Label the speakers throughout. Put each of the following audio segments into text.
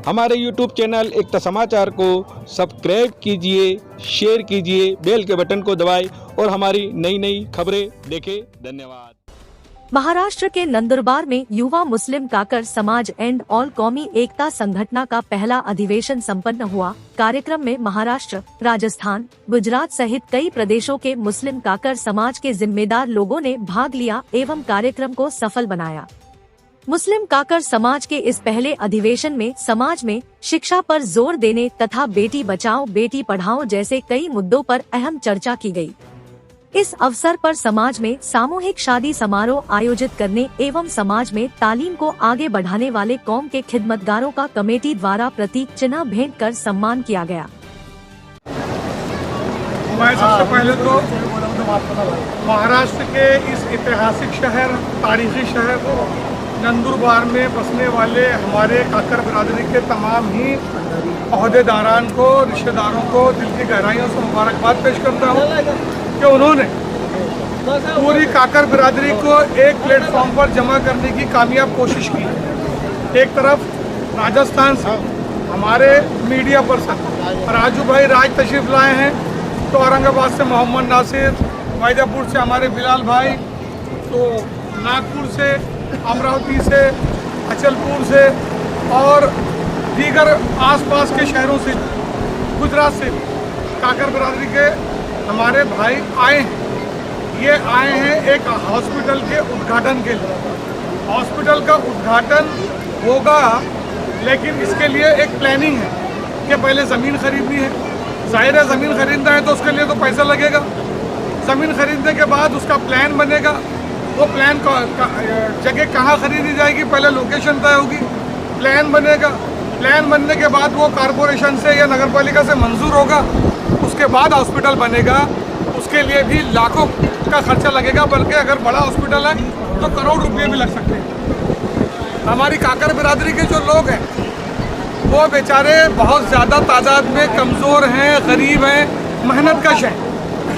Speaker 1: हमारे YouTube channel एकता समाचार को सब्सक्राइब कीजिए, शेयर कीजिए, बेल के बटन को दबाएं और हमारी नई नई खबरें देखें। धन्यवाद।
Speaker 2: महाराष्ट्र के नंदुरबार में युवा मुस्लिम काकर समाज एंड ऑल कौमी एकता संगठन का पहला अधिवेशन संपन्न हुआ। कार्यक्रम में महाराष्ट्र, राजस्थान, गुजरात सहित कई प्रदेशों के मुस्लिम काकर समाज के जिम्मेदार लोगों ने भाग लिया एवं कार्यक्रम को सफल बनाया। मुस्लिम काकर समाज के इस पहले अधिवेशन में समाज में शिक्षा पर जोर देने तथा बेटी बचाओ बेटी पढ़ाओ जैसे कई मुद्दों पर अहम चर्चा की गई। इस अवसर पर समाज में सामूहिक शादी समारोह आयोजित करने एवं समाज में तालीम को आगे बढ़ाने वाले कौम के खिदमतगारों का कमेटी द्वारा प्रतीक चिन्ह भेंट कर सम्मान किया गया।
Speaker 3: मैं सबसे पहले तो महाराष्ट्र के इस ऐतिहासिक शहर, तारीखी शहर नंदुरबार में बसने वाले हमारे काकर बिरादरी के तमाम ही अहदेदारान को, रिश्तेदारों को दिल की गहराइयों से मुबारकबाद पेश करता हूँ कि उन्होंने पूरी काकर बिरादरी को एक प्लेटफॉर्म पर जमा करने की कामयाब कोशिश की। एक तरफ राजस्थान से हमारे मीडिया पर्सन राजू भाई राज तशरीफ लाए हैं, तो औरंगाबाद से मोहम्मद नासिर, वाइजापुर से हमारे बिलाल भाई, तो नागपुर से, अमरावती से, अचलपुर से और दीगर आसपास के शहरों से, गुजरात से काकर बिरादरी के हमारे भाई आए हैं। ये आए हैं एक हॉस्पिटल के उद्घाटन के लिए। हॉस्पिटल का उद्घाटन होगा, लेकिन इसके लिए एक प्लानिंग है कि पहले ज़मीन खरीदनी है। जाहिर है ज़मीन खरीदना है तो उसके लिए तो पैसा लगेगा। ज़मीन खरीदने के बाद उसका प्लान बनेगा। वो प्लान जगह कहाँ खरीदी जाएगी, पहले लोकेशन तय होगी, प्लान बनेगा। प्लान बनने के बाद वो कॉरपोरेशन से या नगर पालिका से मंजूर होगा। उसके बाद हॉस्पिटल बनेगा। उसके लिए भी लाखों का खर्चा लगेगा, बल्कि अगर बड़ा हॉस्पिटल है तो करोड़ रुपये भी लग सकते हैं। हमारी काकर बिरादरी के जो लोग हैं वो बेचारे बहुत ज़्यादा तादाद में कमज़ोर हैं, गरीब हैं, मेहनत कश हैं,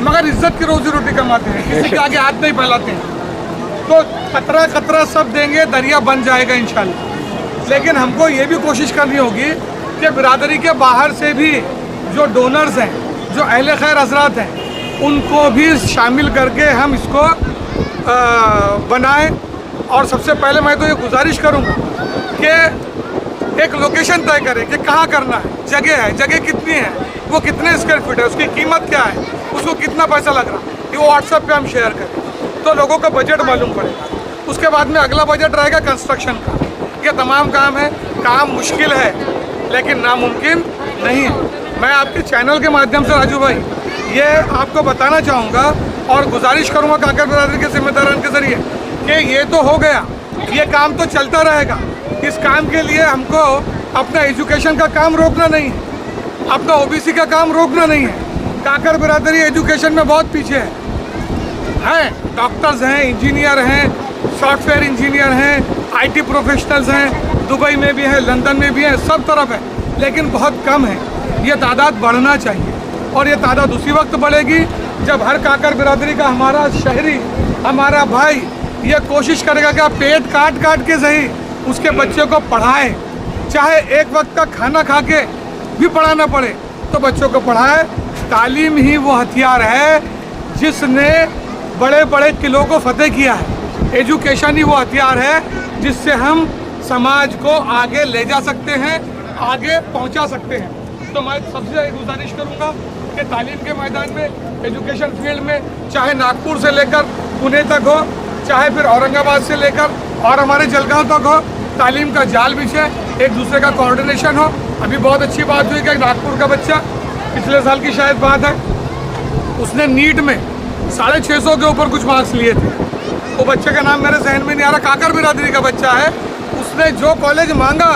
Speaker 3: मगर इज्जत की रोजी रोटी कमाते हैं, किसी के आगे हाथ नहीं फैलाते हैं। तो खतरा खतरा सब देंगे, दरिया बन जाएगा इंशाल्लाह। लेकिन हमको ये भी कोशिश करनी होगी कि बिरादरी के बाहर से भी जो डोनर्स हैं, जो अहले खैर हजरात हैं, उनको भी शामिल करके हम इसको बनाएं। और सबसे पहले मैं तो ये गुजारिश करूँगा कि एक लोकेशन तय करें कि कहाँ करना है, जगह कितनी है, वो कितने स्क्वायर फीट है, उसकी कीमत क्या है, उसको कितना पैसा लग रहा है, ये वो व्हाट्सएप पे हम शेयर करें तो लोगों का बजट मालूम पड़ेगा। उसके बाद में अगला बजट रहेगा कंस्ट्रक्शन का। ये तमाम काम है, काम मुश्किल है लेकिन नामुमकिन नहीं है। मैं आपके चैनल के माध्यम से राजू भाई ये आपको बताना चाहूँगा और गुजारिश करूँगा काकर बिरादरी के जिम्मेदारान के ज़रिए कि ये तो हो गया, ये काम तो चलता रहेगा। इस काम के लिए हमको अपना एजुकेशन का काम रोकना नहीं है, अपना ओबीसी का काम रोकना नहीं है। काकर बिरादरी एजुकेशन में बहुत पीछे है। डॉक्टर्स हैं, इंजीनियर हैं, सॉफ्टवेयर इंजीनियर हैं, आईटी प्रोफेशनल्स हैं, दुबई में भी है, लंदन में भी है, सब तरफ है, लेकिन बहुत कम है। ये तादाद बढ़ना चाहिए और ये तादाद उसी वक्त बढ़ेगी जब हर काकर बिरादरी का हमारा शहरी, हमारा भाई ये कोशिश करेगा कि पेट काट काट के सही उसके बच्चे को पढ़ाए, चाहे एक वक्त का खाना खा के भी पढ़ाना पड़े तो बच्चों को पढ़ाए। तालीम ही वो हथियार है जिसने बड़े बड़े किलों को फतेह किया है। एजुकेशन ही वो हथियार है जिससे हम समाज को आगे ले जा सकते हैं, आगे पहुंचा सकते हैं। तो मैं सबसे गुजारिश करूंगा कि तालीम के मैदान में, एजुकेशन फील्ड में, चाहे नागपुर से लेकर पुणे तक हो, चाहे फिर औरंगाबाद से लेकर और हमारे जलगांव तक हो, तालीम का जाल बिछे, एक दूसरे का कोऑर्डिनेशन हो। अभी बहुत अच्छी बात हुई कि नागपुर का बच्चा, पिछले साल की शायद बात है, उसने नीट में 650 के ऊपर कुछ मार्क्स लिए थे। वो बच्चे का नाम मेरे जहन में नहीं आ रहा, काकर बिरादरी का बच्चा है। उसने जो कॉलेज मांगा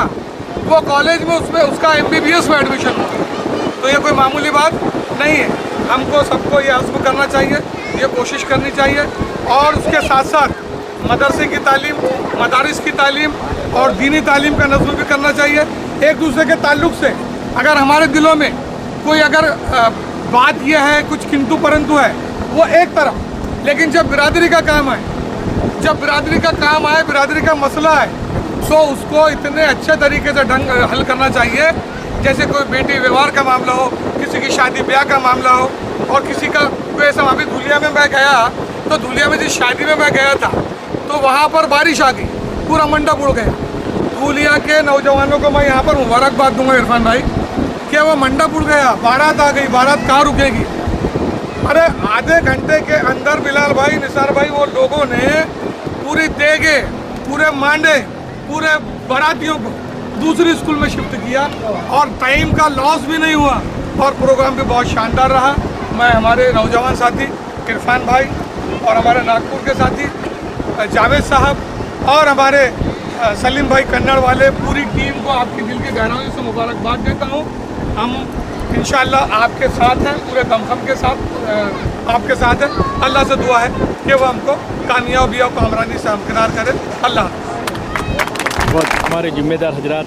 Speaker 3: वो कॉलेज में उसका MBBS में एडमिशन हुआ। तो ये कोई मामूली बात नहीं है। हमको सबको ये अज़्म करना चाहिए, ये कोशिश करनी चाहिए और उसके साथ साथ मदरसे की तालीम, मदारिस की तालीम और दीनी तालीम का नज़्म भी करना चाहिए। एक दूसरे के ताल्लुक़ से अगर हमारे दिलों में कोई अगर बात यह है, कुछ किंतु परंतु है, वो एक तरफ, लेकिन जब बिरादरी का काम आए, जब बिरादरी का काम आए, बिरादरी का मसला है, तो उसको इतने अच्छे तरीके से ढंग हल करना चाहिए, जैसे कोई बेटी व्यवहार का मामला हो, किसी की शादी ब्याह का मामला हो, और किसी का कोई ऐसा। अभी धुलिया में मैं गया, तो धुलिया में जिस शादी में मैं गया था तो वहाँ पर बारिश आ गई, पूरा मंडप उड़ गया। धुलिया के नौजवानों को मैं यहाँ पर मुबारकबाद दूंगा इरफान भाई, कि वो मंडप उड़ गया, बारात आ गई, बारात कहाँ रुकेगी। अरे आधे घंटे के अंदर बिलाल भाई, निसार भाई, वो लोगों ने पूरी देगे, पूरे मांडे, पूरे बारातियों को दूसरी स्कूल में शिफ्ट किया, और टाइम का लॉस भी नहीं हुआ, और प्रोग्राम भी बहुत शानदार रहा। मैं हमारे नौजवान साथी इरफान भाई और हमारे नागपुर के साथी जावेद साहब और हमारे सलीम भाई कन्नड़ वाले, पूरी टीम को आपकी दिल की गहराइयों से मुबारकबाद देता हूँ। हम इंशाल्लाह आपके साथ हैं, पूरे दमखम के साथ आपके साथ हैं। अल्लाह से दुआ है कि वो हमको कामयाबी और कामरानी से हमकिनार करे। अल्लाह।
Speaker 1: बहुत हमारे जिम्मेदार हजरात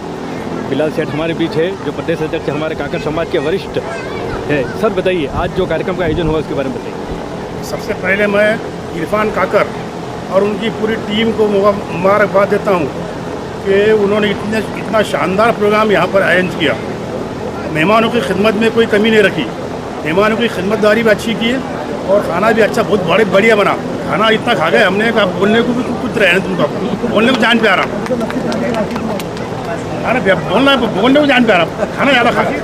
Speaker 1: बिलाल सेठ हमारे बीच है, जो प्रदेश अध्यक्ष हमारे काकर समाज के वरिष्ठ है। सर बताइए, आज जो कार्यक्रम का आयोजन हुआ उसके बारे में बताइए।
Speaker 4: सबसे पहले मैं इरफान काकर और उनकी पूरी टीम को मुबारकबाद देता हूँ कि उन्होंने इतना शानदार प्रोग्राम यहाँ पर आयोजन किया। मेहमानों की खिदमत में कोई कमी नहीं रखी, मेहमानों की खिदमतदारी भी अच्छी की और खाना भी अच्छा, बहुत बढ़िया बना। खाना इतना खा गए हमने कि बोलने को भी कुछ रहे तुमको, बोलने को जान प्यारा खाना, बोलने को जान प्यारा खाना ज़्यादा खा के।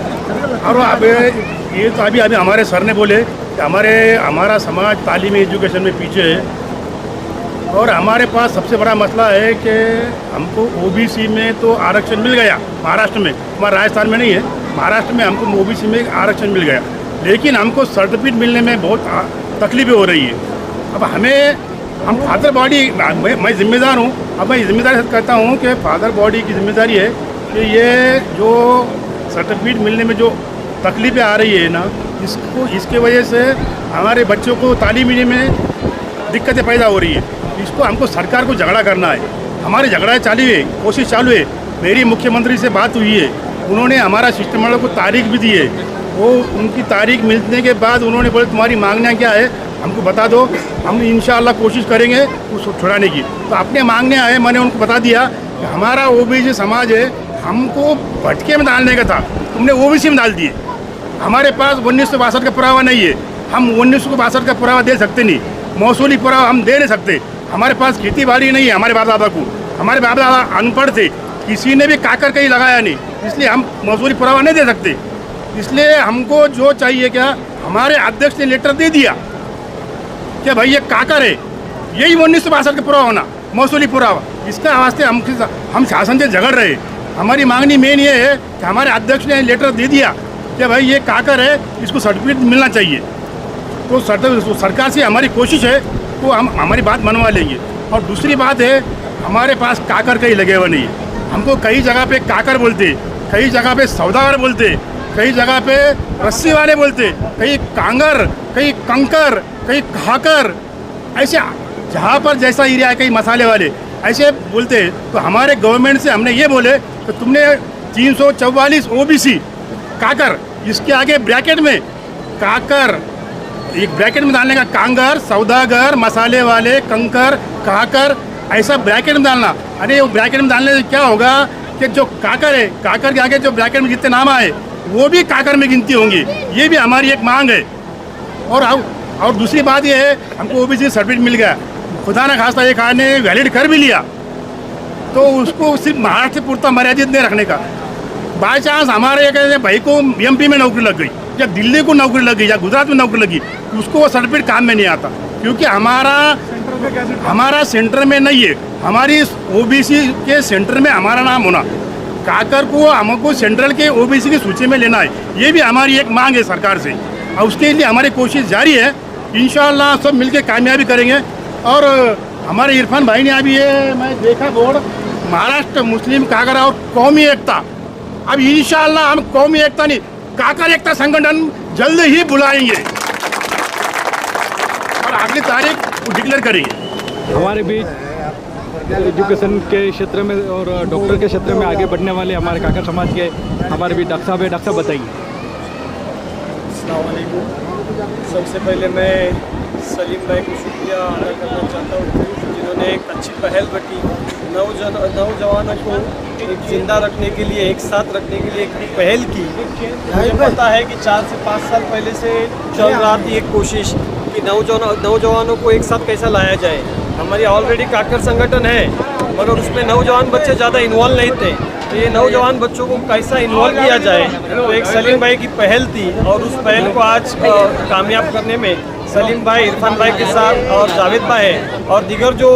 Speaker 4: और अब ये तो अभी हमारे सर ने बोले कि हमारा समाज तालीमी एजुकेशन में पीछे है, और हमारे पास सबसे बड़ा मसला है कि हमको ओबीसी में तो आरक्षण मिल गया महाराष्ट्र में, हमारा राजस्थान में नहीं है, महाराष्ट्र में हमको ओबीसी में आरक्षण मिल गया, लेकिन हमको सर्टिफिकेट मिलने में बहुत तकलीफें हो रही है। अब हम फादर बॉडी, मैं जिम्मेदार हूँ, अब मैं जिम्मेदारी से कहता हूँ कि फादर बॉडी की जिम्मेदारी है कि ये जो सर्टिफिकेट मिलने में जो तकलीफें आ रही है ना, इसके वजह से हमारे बच्चों को तालीमी में दिक्कतें पैदा हो रही है। इसको हमको सरकार को झगड़ा करना है, हमारे झगड़ा चालू है, कोशिश चालू है। मेरी मुख्यमंत्री से बात हुई है, उन्होंने हमारा सिस्टम वालों को तारीख भी दी है। वो उनकी तारीख मिलने के बाद उन्होंने बोले तुम्हारी मांगना क्या है हमको बता दो, हम इंशाअल्लाह कोशिश करेंगे उसको छुड़ाने की। तो अपने मांगने आए, मैंने उनको बता दिया कि हमारा ओबीसी समाज है, हमको भटके में डालने का था, तुमने ओबीसी में डाल दिए। हमारे पास 1962 का पुरावा नहीं है, हम 1962 का पुरावा दे सकते नहीं, मौसूली पुरावा हम दे नहीं सकते। हमारे पास खेती बाड़ी नहीं है, हमारे बाप दादा को, हमारे बाप दादा अनपढ़ थे, किसी ने भी काकर कहीं लगाया नहीं, इसलिए हम मौसूली पुरावा नहीं दे सकते। इसलिए हमको जो चाहिए क्या, हमारे अध्यक्ष ने लेटर दे दिया कि भाई ये काकर है, यही 1962 का पुरावा होना, मौसूली पुरावा। इसका वास्ते हम शासन से झगड़ रहे। हमारी मांगनी मेन ये है कि हमारे अध्यक्ष ने लेटर दे दिया कि भाई ये काकर है, इसको सर्टिफिकेट मिलना चाहिए। तो सरकार से हमारी कोशिश है तो हम हमारी बात मनवा लेंगे। और दूसरी बात है, हमारे पास काकर कहीं लगे हुए नहीं है, हमको कई जगह पे काकर बोलते, कई जगह पे सौदागर बोलते, कई जगह पे रस्सी वाले बोलते, कहीं कांगर, कहीं कंकर, कहीं खाकर, ऐसे जहाँ पर जैसा एरिया है कहीं मसाले वाले ऐसे बोलते। तो हमारे गवर्नमेंट से हमने ये बोले कि तुमने 344 ओबीसी काकर, इसके आगे ब्रैकेट में काकर, एक ब्रैकेट में डालने का कांगर, सौदागर, मसाले वाले, कंकर, काकर, ऐसा ब्रैकेट में डालना। अरे वो ब्रैकेट में डालने से क्या होगा कि जो काकर है, काकर के आगे जो ब्रैकेट में जितने नाम आए वो भी काकर में गिनती होंगी। ये भी हमारी एक मांग है। और दूसरी बात ये है, हमको ओबीसी सर्टिफिकेट मिल गया, खुदा ना खास्ता एक आने वैलिड कर भी लिया, तो उसको सिर्फ महाराष्ट्र से पूर्ता मर्यादित नहीं रखने का। बाई चांस हमारे एक भाई को एमपी में नौकरी लग गई, या दिल्ली को नौकरी लग गई, या गुजरात में नौकरी लगी, उसको वो सर्टिफिकेट काम में नहीं आता, क्योंकि हमारा सेंटर में नहीं है। हमारी ओबीसी के सेंटर में हमारा नाम होना, काकर को हमको सेंट्रल के ओबीसी की सूची में लेना है, ये भी हमारी एक मांग है सरकार से, और उसके लिए हमारी कोशिश जारी है। इंशाअल्लाह सब मिलके कामयाबी करेंगे। और हमारे इरफान भाई ने अभी ये मैं देखा बोर्ड, महाराष्ट्र मुस्लिम काकर और कौमी एकता, अब इंशाअल्लाह हम कौमी एकता नहीं, काकर एकता संगठन जल्द ही बुलाएंगे और अगली तारीख डिक्लेयर करेंगे।
Speaker 1: हमारे बीच एजुकेशन के क्षेत्र में और डॉक्टर के क्षेत्र में आगे बढ़ने वाले हमारे काकर समाज के हमारे भी डॉक्टर साहब है। डॉक्टर साहब बताइए।
Speaker 5: अस्सलाम वालेकुम। सबसे पहले मैं सलीम भाई को शुक्रिया अदा करना चाहता हूँ जिन्होंने एक अच्छी पहल रखी नौजवानों को एक जिंदा रखने के लिए, एक साथ रखने के लिए एक पहल की। मुझे पता है कि 4 से 5 साल पहले से चल रहा थी एक कोशिश कि नौजवानों को एक साथ कैसा लाया जाए। हमारी ऑलरेडी काकर संगठन है, मगर उसमें नौजवान बच्चे ज़्यादा इन्वॉल्व नहीं थे, तो ये नौजवान बच्चों को कैसा इन्वॉल्व किया जाए, तो एक सलीम भाई की पहल थी और उस पहल को आज कामयाब करने में सलीम भाई, इरफान भाई के साथ और जावेद भाई है और दीगर जो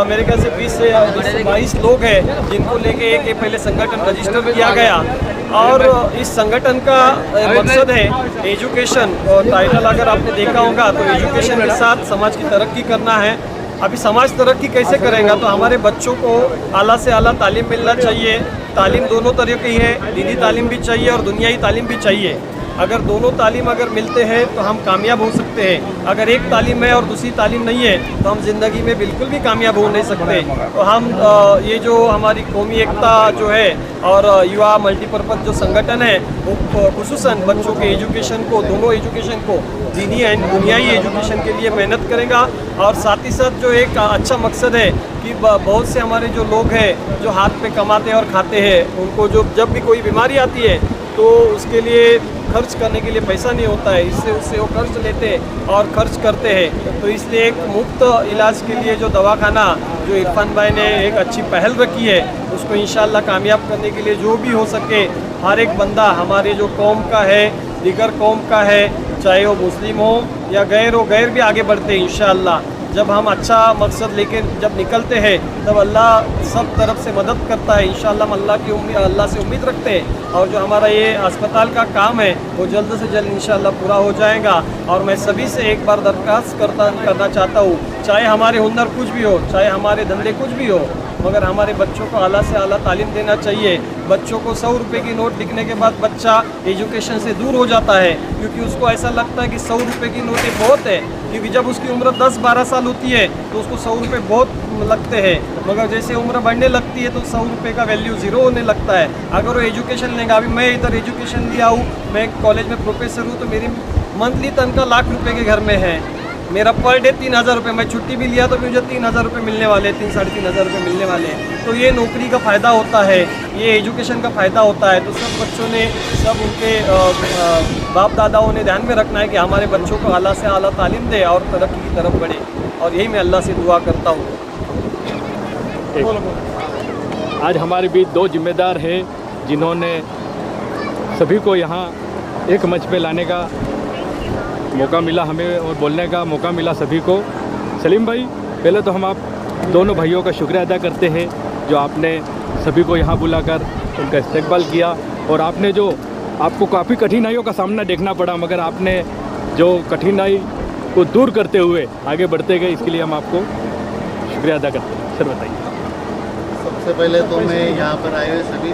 Speaker 5: मेरे ख्याल से 20 से 22 लोग हैं जिनको लेके एक पहले संगठन रजिस्टर किया गया। और इस संगठन का मकसद है एजुकेशन, और टाइटल अगर आपने देखा होगा तो एजुकेशन के साथ समाज की तरक्की करना है। अभी समाज तरक्की कैसे करेगा, तो हमारे बच्चों को आला से आला तालीम मिलना चाहिए। तालीम दोनों तरह की है, दीनी तालीम भी चाहिए और दुनियाई तालीम भी चाहिए। अगर दोनों तालीम अगर मिलते हैं तो हम कामयाब हो सकते हैं। अगर एक तालीम है और दूसरी तालीम नहीं है तो हम ज़िंदगी में बिल्कुल भी कामयाब हो नहीं सकते। तो हम ये जो हमारी कौमी एकता जो है और युवा मल्टीपर्पज़ जो संगठन है वो खुसूसन बच्चों के एजुकेशन को, दोनों एजुकेशन को, दीनी एंड दुनियाई एजुकेशन के लिए मेहनत करेगा। और साथ ही साथ जो एक अच्छा मकसद है कि बहुत से हमारे जो लोग हैं जो हाथ पे कमाते और खाते हैं, उनको जब भी कोई बीमारी आती है तो उसके लिए खर्च करने के लिए पैसा नहीं होता है, इससे उससे वो कर्ज लेते और खर्च करते हैं। तो इसलिए एक मुफ्त इलाज के लिए जो दवाखाना जो इरफान भाई ने एक अच्छी पहल रखी है, उसको इंशाल्लाह कामयाब करने के लिए जो भी हो सके हर एक बंदा हमारे जो कौम का है, दीगर कौम का है, चाहे वो मुस्लिम हो या गैर भी आगे बढ़ते हैं इंशाल्लाह। जब हम अच्छा मकसद लेके जब निकलते हैं तब अल्लाह सब तरफ से मदद करता है। इंशाल्लाह हम अल्लाह से उम्मीद रखते हैं और जो हमारा ये अस्पताल का काम है वो जल्द से जल्द इंशाल्लाह पूरा हो जाएगा। और मैं सभी से एक बार दरख्वास्त करना चाहता हूँ, चाहे हमारे हुनर कुछ भी हो, चाहे हमारे धंधे कुछ भी हो, मगर हमारे बच्चों को आला से आला तालीम देना चाहिए। बच्चों को 100 रुपये की नोट दिखने के बाद बच्चा एजुकेशन से दूर हो जाता है, क्योंकि उसको ऐसा लगता है कि 100 रुपये की नोटें बहुत है, क्योंकि जब उसकी उम्र 10-12 साल होती है तो उसको 100 रुपये बहुत लगते हैं। मगर जैसे उम्र बढ़ने लगती है तो 100 रुपये का वैल्यू ज़ीरो होने लगता है। अगर वो एजुकेशन लेगा, अभी मैं इधर एजुकेशन लिया हूँ, मैं कॉलेज में प्रोफेसर हूँ, तो मेरी मंथली तनख्वाह लाख रुपये के घर में है। मेरा पर डे 3000 रुपये, मैं छुट्टी भी लिया तो भी मुझे 3000 रुपये मिलने वाले, 3-3.5 रुपये मिलने वाले हैं। तो ये नौकरी का फ़ायदा होता है, ये एजुकेशन का फ़ायदा होता है। तो सब बच्चों ने, सब उनके बाप दादाओं ने ध्यान में रखना है कि हमारे बच्चों को आला से आला तालीम दे और तरक्की की तरफ बढ़े, और यही मैं अल्लाह से दुआ करता हूँ।
Speaker 1: आज हमारे बीच 2 जिम्मेदार हैं जिन्होंने सभी को यहाँ एक मंच पे लाने का मौका मिला हमें और बोलने का मौका मिला सभी को। सलीम भाई, पहले तो हम आप दोनों भाइयों का शुक्रिया अदा करते हैं जो आपने सभी को यहाँ बुलाकर उनका इस्तकबाल किया, और आपने जो आपको काफ़ी कठिनाइयों का सामना देखना पड़ा, मगर आपने जो कठिनाई को दूर करते हुए आगे बढ़ते गए, इसके लिए हम आपको शुक्रिया अदा करते हैं। सर बताइए।
Speaker 6: सबसे पहले तो मैं यहाँ पर आए हुए सभी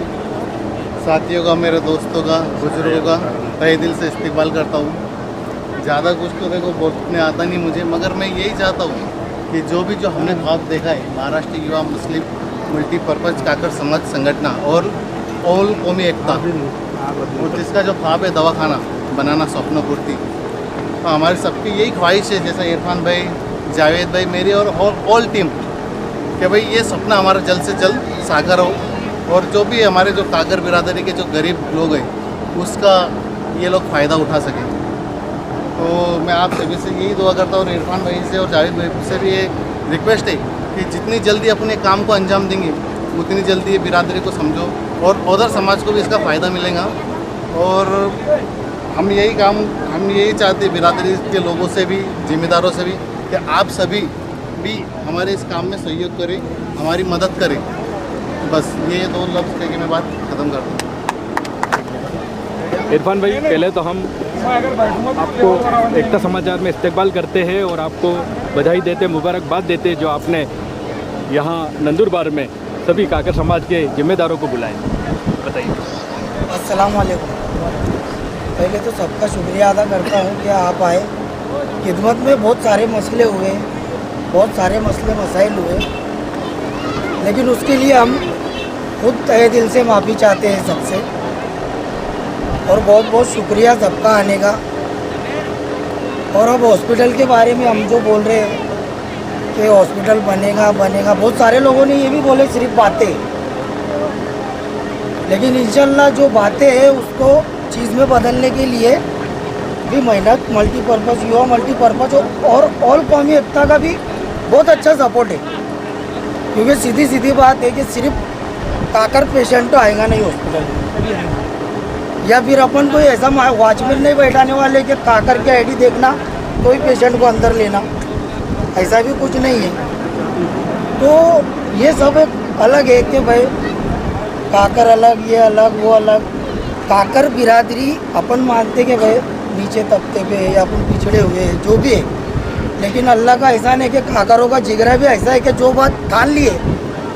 Speaker 6: साथियों का, मेरे दोस्तों का, बुजुर्गों का तहे दिल से इस्तकबाल करता हूँ। ज़्यादा कुछ तो देखो बोलने आता नहीं मुझे, मगर मैं यही चाहता हूँ कि जो हमने ख्वाब देखा है, महाराष्ट्र युवा मुस्लिम मल्टीपर्पज़ काकर समाज संगठन और ऑल कौमी एकता, और जिसका जो ख्वाब है दवाखाना बनाना स्वप्न पूर्ति, तो हमारी सबकी यही ख्वाहिश है, जैसा इरफान भाई, जावेद भाई, मेरी और ऑल टीम, कि भाई ये सपना हमारा जल्द से जल्द साकार हो, और जो भी हमारे जो कागर बिरादरी के जो गरीब लोग हैं उसका ये लोग फ़ायदा उठा सकें। तो मैं आप सभी से यही दुआ करता हूँ, और इरफान भाई से और जावेद भाई से भी ये रिक्वेस्ट है कि जितनी जल्दी अपने काम को अंजाम देंगे उतनी जल्दी ये बिरादरी को समझो और उधर समाज को भी इसका फ़ायदा मिलेगा। और हम यही चाहते हैं बिरादरी के लोगों से भी, जिम्मेदारों से भी, कि आप सभी भी हमारे इस काम में सहयोग करें, हमारी मदद करें। बस ये 2 लफ्ज़ कह के मैं बात ख़त्म करता हूँ।
Speaker 1: इरफान भाई, पहले तो हम आपको एकता समाचार में इस्तकबाल करते हैं और आपको बधाई देते, मुबारकबाद देते जो आपने यहाँ नंदुरबार में सभी काकर समाज के जिम्मेदारों को बुलाए। बताइए।
Speaker 7: अस्सलाम वालेकुम। पहले तो सबका शुक्रिया अदा करता हूँ कि आप आए। खिदमत में बहुत सारे मसले हुए, बहुत सारे मसले मसाइल हुए, लेकिन उसके लिए हम खुद तहे दिल से माफ़ी चाहते हैं सबसे, और बहुत बहुत शुक्रिया सबका आने का। और अब हॉस्पिटल के बारे में हम जो बोल रहे हैं कि हॉस्पिटल बनेगा बनेगा। बहुत सारे लोगों ने ये भी बोले सिर्फ बातें, लेकिन इंशाल्लाह जो बातें हैं उसको चीज़ में बदलने के लिए भी मेहनत, मल्टीपर्पज़, युवा मल्टीपर्पज़ और ऑल कौमी एकता का भी बहुत अच्छा सपोर्ट है। क्योंकि सीधी सीधी बात है कि सिर्फ काकर पेशेंट तो आएगा नहीं हॉस्पिटल में, या फिर अपन कोई ऐसा वॉचमैन नहीं बैठाने वाले कि काकर के आईडी देखना तो ही पेशेंट को अंदर लेना, ऐसा भी कुछ नहीं है। तो ये सब एक अलग है कि भाई काकर अलग, ये अलग, वो अलग। काकर बिरादरी अपन मानते कि भाई नीचे तबके पे या अपन पिछड़े हुए हैं, जो भी है, लेकिन अल्लाह का एहसान है कि काकरों का जिगरा भी ऐसा है कि जो बात ठान लिए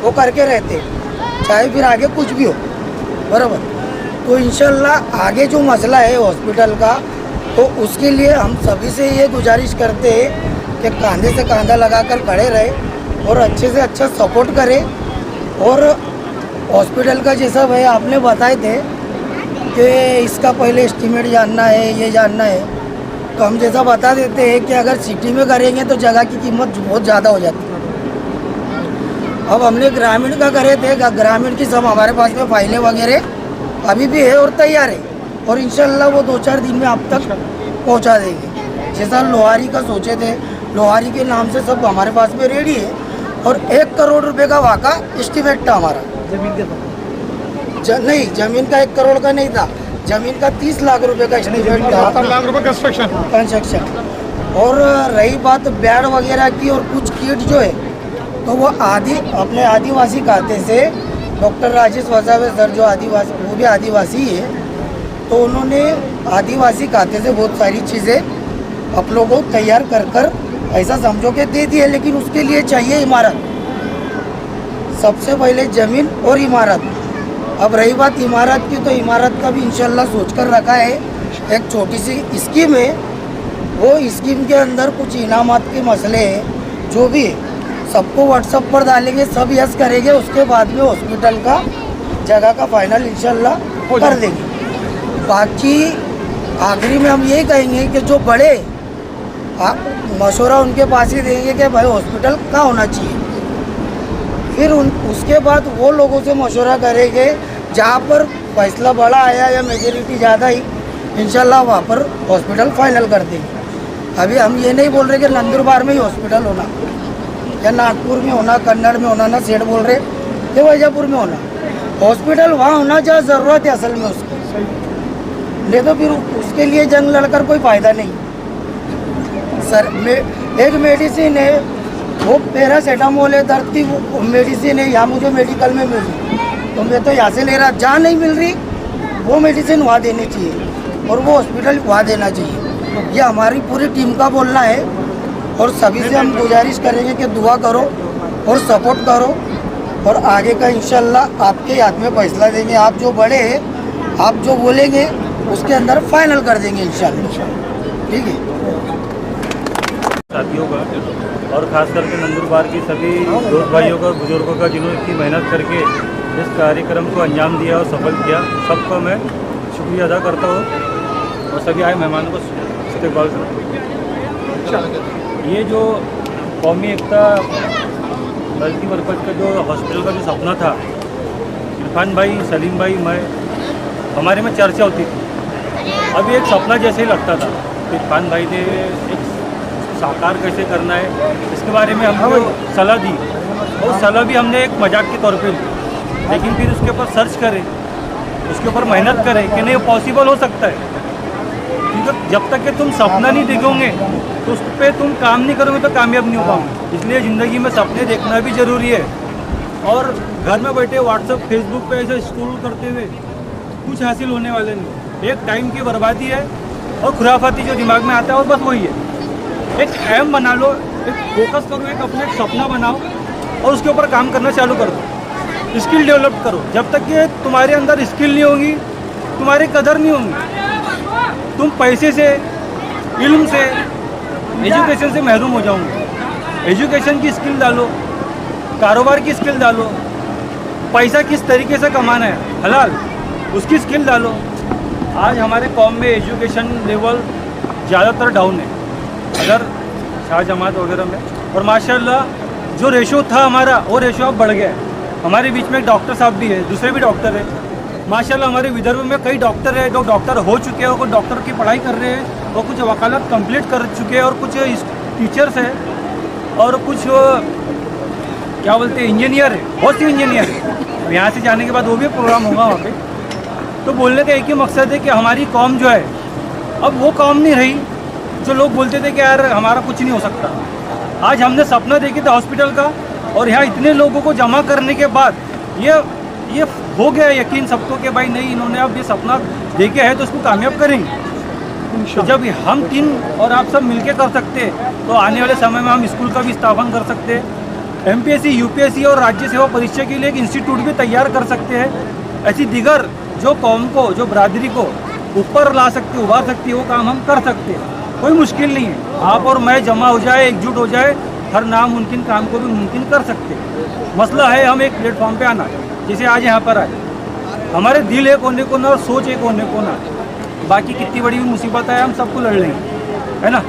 Speaker 7: वो करके रहते, चाहे फिर आगे कुछ भी हो, बराबर। तो इंशाल्लाह आगे जो मसला है हॉस्पिटल का, तो उसके लिए हम सभी से ये गुजारिश करते हैं कि कंधे से कंधा लगाकर खड़े रहे और अच्छे से अच्छा सपोर्ट करें। और हॉस्पिटल का जैसा भाई आपने बताए थे कि इसका पहले एस्टीमेट जानना है, ये जानना है, तो हम जैसा बता देते हैं कि अगर सिटी में करेंगे तो जगह की कीमत बहुत ज़्यादा हो जाती है। अब हमने ग्रामीण का करे थे, ग्रामीण की सब हमारे पास में फाइलें वगैरह अभी भी है और तैयार है, और इंशाल्लाह वो 2-4 दिन में आप तक पहुंचा देंगे। जैसा लोहारी का सोचे थे, लोहारी के नाम से सब हमारे पास में रेडी है, और 1 करोड़ रुपए का वहाँ का एस्टीमेट था हमारा। जमीन के नहीं, जमीन का 1 करोड़ का नहीं था, जमीन का 30 लाख रुपए का एस्टीमेट था,
Speaker 3: 70 लाख रुपए
Speaker 7: कंस्ट्रक्शन। और रही बात बेड वगैरह की और कुछ किट जो है, तो वो अपने आदिवासी खाते से डॉक्टर राजेश वसावे सर जो आदिवासी, वो भी आदिवासी है, तो उन्होंने आदिवासी खाते से बहुत सारी चीज़ें आप लोगों को तैयार कर ऐसा समझो के दे दी है। लेकिन उसके लिए चाहिए इमारत, सबसे पहले ज़मीन और इमारत। अब रही बात इमारत की, तो इमारत का भी इंशाल्लाह सोच कर रखा है। एक छोटी सी स्कीम है, वो स्कीम के अंदर कुछ इनामात के मसले हैं, जो भी है सबको व्हाट्सएप पर डालेंगे, सब यस करेंगे, उसके बाद में हॉस्पिटल का जगह का फाइनल इंशाल्लाह कर देंगे। बाकी आखिरी में हम यही कहेंगे कि जो बड़े मशवरा उनके पास ही देंगे कि भाई हॉस्पिटल कहाँ होना चाहिए, फिर उसके बाद वो लोगों से मशवरा करेंगे जहाँ पर फैसला बड़ा आया या मेजॉरिटी ज़्यादा ही, इंशाल्लाह वहाँ पर हॉस्पिटल फाइनल कर देंगे। अभी हम ये नहीं बोल रहे कि नंदुरबार में ही हॉस्पिटल होना, या नागपुर में होना, कन्नड़ में होना, ना सेठ बोल रहे कि वैजापुर में होना। हॉस्पिटल वहाँ होना जहाँ ज़रूरत है असल में उसकी, नहीं तो फिर उसके लिए जंग लड़कर कोई फ़ायदा नहीं। सर एक मेडिसिन है, वो पैरासीटामोल है, दर्द की मेडिसिन है, यहाँ मुझे मेडिकल में मिल रही, तो मैं तो यहाँ से ले रहा, जहाँ नहीं मिल रही वो मेडिसिन वहाँ देनी चाहिए और वो हॉस्पिटल वहाँ देना चाहिए। ये हमारी पूरी टीम का बोलना है, और सभी से हम गुजारिश करेंगे कि दुआ करो और सपोर्ट करो, और आगे का इंशाल्लाह आपके हाथ में फैसला देंगे। आप जो बड़े हैं, आप जो बोलेंगे उसके अंदर फाइनल कर देंगे इंशाल्लाह, ठीक है।
Speaker 8: साथियों का और ख़ास करके नंदुरबार की सभी दोस्त भाइयों का, बुजुर्गों का, जिन्होंने इतनी मेहनत करके इस कार्यक्रम को अंजाम दिया और सफल किया, सबका मैं शुक्रिया अदा करता हूँ और सभी आए मेहमानों को इस्तेमाल करता हूँ। ये जो कौमी एकता मल्टीपर्पज़ का जो हॉस्पिटल का जो सपना था, इरफान भाई, सलीम भाई, मैं, हमारे में चर्चा होती थी। अब ये एक सपना जैसे ही लगता था। इरफान भाई ने एक साकार कैसे करना है इसके बारे में हमको सलाह दी, और सलाह भी हमने एक मजाक के तौर पे ली, लेकिन फिर उसके ऊपर सर्च करें, उसके ऊपर मेहनत करें कि नहीं पॉसिबल हो सकता है। क्योंकि जब तक कि तुम सपना नहीं देखोगे तो उस पर तुम काम नहीं करोगे तो कामयाब नहीं हो पाओगे। इसलिए ज़िंदगी में सपने देखना भी ज़रूरी है, और घर में बैठे व्हाट्सएप फेसबुक पे ऐसे स्क्रॉल करते हुए कुछ हासिल होने वाले नहीं। एक टाइम की बर्बादी है, और खुराफाती जो दिमाग में आता है वो बस वही है। एक एम बना लो, एक फोकस करो, एक अपना एक सपना बनाओ और उसके ऊपर काम करना चालू कर दो। स्किल डेवलप करो। जब तक ये तुम्हारे अंदर स्किल नहीं होगी, तुम्हारी कदर नहीं होगी, तुम पैसे से, इल्म से, एजुकेशन से महरूम हो जाओगे। एजुकेशन की स्किल डालो, कारोबार की स्किल डालो, पैसा किस तरीके से कमाना है हलाल, उसकी स्किल डालो। आज हमारे कौम में एजुकेशन लेवल ज़्यादातर डाउन है। अगर शाह जमात वगैरह में
Speaker 5: और माशाल्लाह जो रेशो था हमारा वो रेशो अब बढ़ गया है। हमारे बीच में एक डॉक्टर साहब भी है, दूसरे भी डॉक्टर है। माशाल्लाह हमारे विदर्भ में कई डॉक्टर है जो डॉक्टर हो चुके हैं और कुछ डॉक्टर की पढ़ाई कर रहे हैं और कुछ वकालत कंप्लीट कर चुके हैं और कुछ टीचर्स हैं और कुछ क्या बोलते हैं इंजीनियर है, बहुत सी इंजीनियर है। और यहाँ से जाने के बाद वो भी प्रोग्राम होगा वहाँ पे। तो बोलने का एक ही मकसद है कि हमारी कौम जो है अब वो कौम नहीं रही जो लोग बोलते थे कि यार हमारा कुछ नहीं हो सकता। आज हमने सपना देखे थे हॉस्पिटल का और यहाँ इतने लोगों को जमा करने के बाद ये हो गया यकीन सबको कि भाई नहीं इन्होंने अब ये सपना देखे है तो उसको कामयाब करेंगे। तो जब हम तीन और आप सब मिलके कर सकते हैं तो आने वाले समय में हम स्कूल का भी स्थापन कर सकते हैं। MPSC, UPSC और राज्य सेवा परीक्षा के लिए एक इंस्टीट्यूट भी तैयार कर सकते हैं। ऐसी दिगर जो कौम को, जो बरादरी को ऊपर ला सकती है, उभार सकती है, वो काम हम कर सकते हैं। कोई मुश्किल नहीं है। आप और मैं जमा हो जाए, एकजुट हो जाए, हर नामुमकिन काम को भी मुमकिन कर सकते हैं। मसला है हम एक प्लेटफॉर्म पे आना, जैसे आज यहाँ पर आए। हमारे दिल एक होने को ना और सोच एक होने को ना, बाकी कितनी बड़ी मुसीबत है हम सबको लड़ लेंगे, है ना।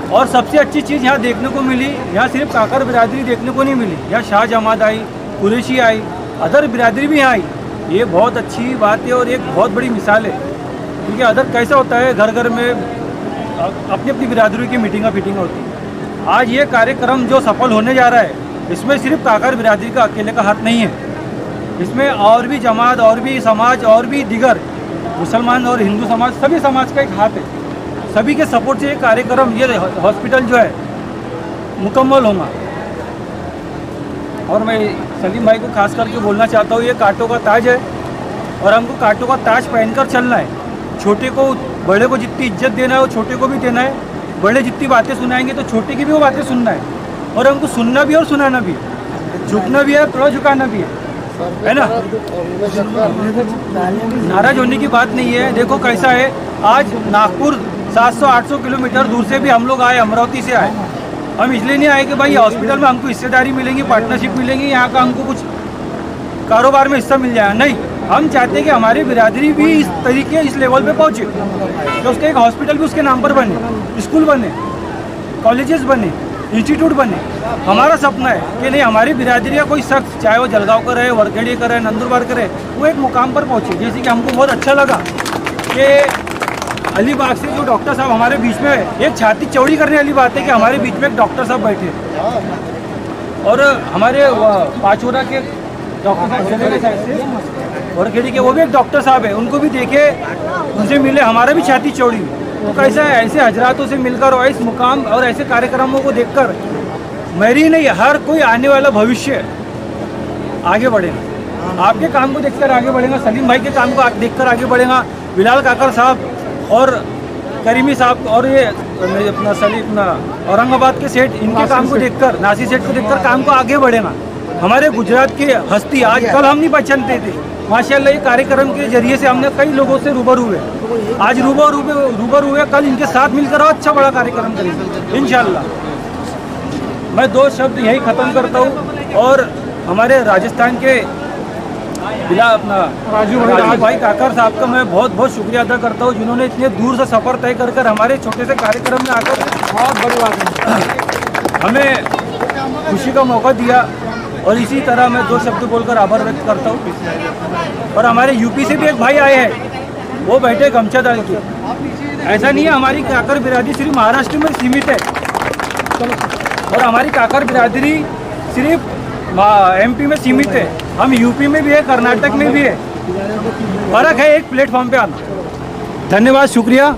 Speaker 5: और सबसे अच्छी चीज़ यहाँ देखने को मिली, यहाँ सिर्फ काकर बिरादरी देखने को नहीं मिली, यहाँ शाह जमात आई, कुरैशी आई, अदर बिरादरी भी यहाँ आई। ये बहुत अच्छी बात है और एक बहुत बड़ी मिसाल है। क्योंकि अदर कैसा होता है, घर घर में अपनी अपनी बिरादरी की मीटिंग होती है। आज ये कार्यक्रम जो सफल होने जा रहा है, इसमें सिर्फ काकर बिरादरी का अकेले का हाथ नहीं है, इसमें और भी जमात और भी समाज और भी दिगर मुसलमान और हिंदू समाज, सभी समाज का एक हाथ है। सभी के सपोर्ट से ये कार्यक्रम, ये हॉस्पिटल जो है मुकम्मल होगा। और मैं सलीम भाई को खास करके बोलना चाहता हूँ, ये कांटों का ताज है और हमको कांटों का ताज पहनकर चलना है। छोटे को, बड़े को जितनी इज्जत देना है वो छोटे को भी देना है। बड़े जितनी बातें सुनाएंगे तो छोटे की भी वो बातें सुनना है और हमको सुनना भी और सुनाना भी है, झुकना भी है, थोड़ा झुकाना भी है ना। नाराज होने की बात नहीं है। देखो कैसा है, आज नागपुर 700-800 किलोमीटर दूर से भी हम लोग आए, अमरावती से आए। हम इसलिए नहीं आए कि भाई हॉस्पिटल में हमको हिस्सेदारी मिलेंगी, पार्टनरशिप मिलेंगी, यहाँ का हमको कुछ कारोबार में हिस्सा मिल जाएगा। नहीं, हम चाहते हैं कि हमारी बिरादरी भी इस तरीके, इस लेवल पे पहुँचे तो उसका एक हॉस्पिटल भी उसके नाम पर बने, स्कूल बने, कॉलेजेस बने, इंस्टीट्यूट बने। हमारा सपना है कि नहीं, हमारी बिरादरी का कोई शख्स, चाहे वो जलगांव का रहे, वरखेड़ी का रहे, नंदुरबार का रहे, वो एक मुकाम पर पहुँचे। जैसे कि हमको बहुत अच्छा लगा कि अलीबाग से जो डॉक्टर साहब हमारे बीच में है, एक छाती चौड़ी करने वाली बात है कि हमारे बीच में एक डॉक्टर साहब बैठे और हमारे पाचोरा के डॉक्टर साहब चले गए साइड से, वरखेड़ी के वो भी एक डॉक्टर साहब है, उनको भी देखे, उनसे मिले, हमारा भी छाती चौड़ी। तो कैसा है, ऐसे हजरातों से मिलकर और इस मुकाम और ऐसे कार्यक्रमों को देखकर मेरी नहीं, हर कोई आने वाला भविष्य आगे बढ़ेगा। आपके काम को देखकर आगे बढ़ेगा, सलीम भाई के काम को देखकर आगे बढ़ेगा, बिलाल काकर साहब और करीमी साहब और ये अपना औरंगाबाद के सेठ, इनके काम को देखकर, नासिर सेठ को देखकर काम को आगे बढ़ेगा। हमारे गुजरात के हस्ती आज कल हम नहीं पहचानते थे, माशाल्लाह ये कार्यक्रम के जरिए से हमने कई लोगों से रूबरू हुए, आज रूबरू हुए, कल इनके साथ मिलकर और अच्छा बड़ा कार्यक्रम करेंगे इंशाल्लाह। मैं दो शब्द यही ख़त्म करता हूँ और हमारे राजस्थान के राजू भाई काकर साहब का मैं बहुत बहुत शुक्रिया अदा करता हूँ, जिन्होंने इतने दूर से सफ़र तय कर हमारे छोटे से कार्यक्रम में आकर बहुत बड़ी बात है हमें खुशी का मौका दिया। और इसी तरह मैं दो शब्द बोलकर आभार व्यक्त करता हूँ। और हमारे यूपी से भी एक भाई आए हैं, वो बैठे गमछा डाल के। ऐसा नहीं है हमारी काकर बिरादरी सिर्फ महाराष्ट्र में सीमित है और हमारी काकर बिरादरी सिर्फ MP में सीमित है, हम यूपी में भी है, कर्नाटक में भी है। फर्क है एक प्लेटफॉर्म पे आना। धन्यवाद, शुक्रिया।